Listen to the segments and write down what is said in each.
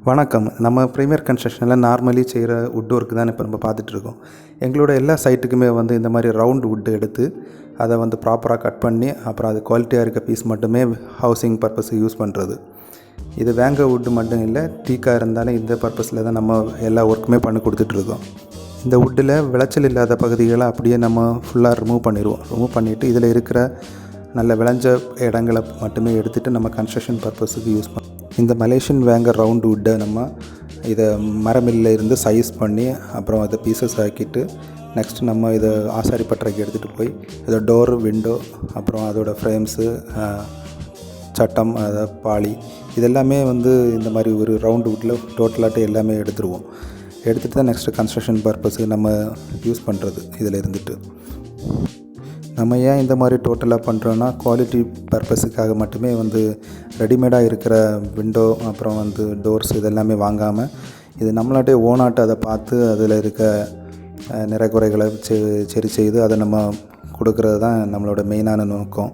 வணக்கம். நம்ம premier கன்ஸ்ட்ரக்ஷனில் normally செய்கிற வுட் ஒர்க் தான் இப்போ நம்ம பார்த்துட்ருக்கோம். எங்களோட எல்லா சைட்டுக்குமே இந்த மாதிரி ரவுண்ட் வுட் எடுத்து அதை ப்ராப்பராக கட் பண்ணி அப்புறம் அது குவாலிட்டியாக இருக்க பீஸ் மட்டுமே ஹவுசிங் பர்பஸுக்கு யூஸ் பண்ணுறது. இது வேங்க வுட்டு மட்டும் இல்லை, டீக்காக இருந்தாலும் இந்த பர்பஸில் தான் நம்ம எல்லா ஒர்க்குமே பண்ணி கொடுத்துட்ருக்கோம். இந்த வுட்டில் விளைச்சல் இல்லாத பகுதிகளை அப்படியே நம்ம ஃபுல்லாக ரிமூவ் பண்ணிடுவோம். ரிமூவ் பண்ணிவிட்டு இதில் இருக்கிற நல்ல விளைஞ்ச இடங்களை மட்டுமே எடுத்துகிட்டு நம்ம கன்ஸ்ட்ரக்ஷன் பர்பஸுக்கு யூஸ் பண்ணுவோம். இந்த மலேசியன் வேங்கர் ரவுண்ட் வுட்டை நம்ம இதை மரமில்ல இருந்து சைஸ் பண்ணி அப்புறம் அதை பீசஸ் ஆக்கிட்டு நெக்ஸ்ட்டு நம்ம இதை ஆசாரி பட்டறைக்கு எடுத்துகிட்டு போய் இதை டோர், விண்டோ, அப்புறம் அதோடய ஃப்ரேம்ஸு, சட்டம், அதை பாலி இதெல்லாமே இந்த மாதிரி ஒரு ரவுண்ட் வுட்டில் டோட்டலாட்டு எல்லாமே எடுத்துருவோம். எடுத்துகிட்டு தான் நெக்ஸ்ட்டு கன்ஸ்ட்ரக்ஷன் பர்பஸுக்கு நம்ம யூஸ் பண்ணுறது. இதில் இருந்துட்டு நம்ம ஏன் இந்த மாதிரி டோட்டலாக பண்ணுறோன்னா, குவாலிட்டி பர்பஸுக்காக மட்டுமே ரெடிமேடாக இருக்கிற விண்டோ அப்புறம் டோர்ஸ் இதெல்லாமே வாங்காமல் இது நம்மளாட்டே ஓனாட்டு அதை பார்த்து அதில் இருக்க நிறைகுறைகளை சரி செய்து அதை நம்ம கொடுக்கறது தான் நம்மளோட மெயினான நோக்கம்.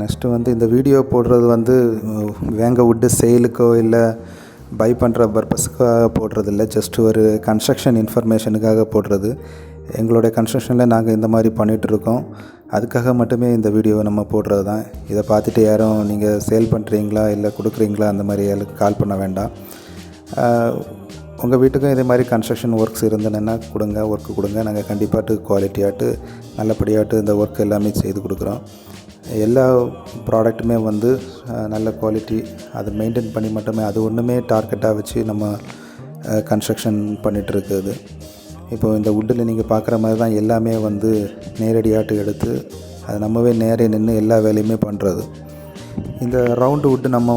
நெக்ஸ்ட்டு இந்த வீடியோ போடுறது வேங்க வுட்டு சேலுக்கோ இல்லை பை பண்ணுற பர்பஸுக்காக போடுறதில்ல, ஜஸ்ட் ஒரு கன்ஸ்ட்ரக்ஷன் இன்ஃபர்மேஷனுக்காக போடுறது. எங்களுடைய கன்ஸ்ட்ரக்ஷனில் நாங்கள் இந்த மாதிரி பண்ணிகிட்ருக்கோம். அதுக்காக மட்டுமே இந்த வீடியோவை நம்ம போடுறது தான். இதை பார்த்துட்டு யாரும் நீங்கள் சேல் பண்ணுறீங்களா இல்லை கொடுக்குறீங்களா அந்த மாதிரி கால் பண்ண வேண்டாம். உங்கள் வீட்டுக்கும் இதே மாதிரி கன்ஸ்ட்ரக்ஷன் ஒர்க்ஸ் இருந்ததுன்னா ஒர்க்கு கொடுங்க. நாங்கள் கண்டிப்பாக குவாலிட்டியாட்டு நல்லபடியாட்டு இந்த ஒர்க் எல்லாமே செய்து கொடுக்குறோம். எல்லா ப்ராடக்ட்டுமே நல்ல குவாலிட்டி அதை மெயின்டைன் பண்ணி மட்டுமே அது ஒன்றுமே டார்கெட்டாக வச்சு நம்ம கன்ஸ்ட்ரக்ஷன் பண்ணிகிட்ருக்குது. இப்போது இந்த வுட்டில் நீங்கள் பார்க்குற மாதிரி தான் எல்லாமே நேரடியாட்டு எடுத்து அது நம்மவே நேரே நின்று எல்லா வேலையுமே பண்ணுறது. இந்த ரவுண்டு வுட்டு நம்ம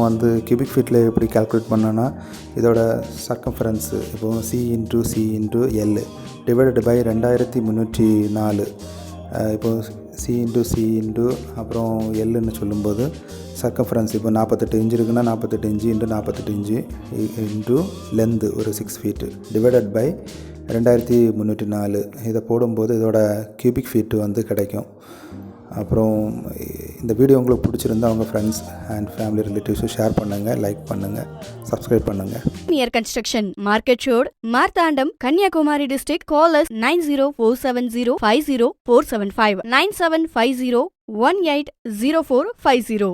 கியூபிக் ஃபீட்டில் எப்படி கால்குலேட் பண்ணோன்னா, இதோட சர்க்கம்ஃபரன்ஸு இப்போது C/C/L டிவைடட் பை 2304. இப்போது C/C அப்புறம் Lன்னு சொல்லும்போது சர்க்கம்ஃபரன்ஸ் இப்போ 48 இன்ச்சு இருக்குன்னா 48 inch into 48 inch into length ஒரு 6 ஃபீட்டு டிவைடட் பை 2304. இதை போடும்போது இதோட கியூபிக் ஃபீட்டு கிடைக்கும். அப்புறம் இந்த வீடியோ உங்களுக்கு பிடிச்சிருந்தா உங்கள் ஃப்ரெண்ட்ஸ் அண்ட் ஃபேமிலி ரிலேட்டிவ்ஸும் ஷேர் பண்ணுங்கள், லைக் பண்ணுங்கள், சப்ஸ்கிரைப் பண்ணுங்கள். Near construction, market road, Marthandam, Kanyakumari district. Call us 9047050475 9750180450.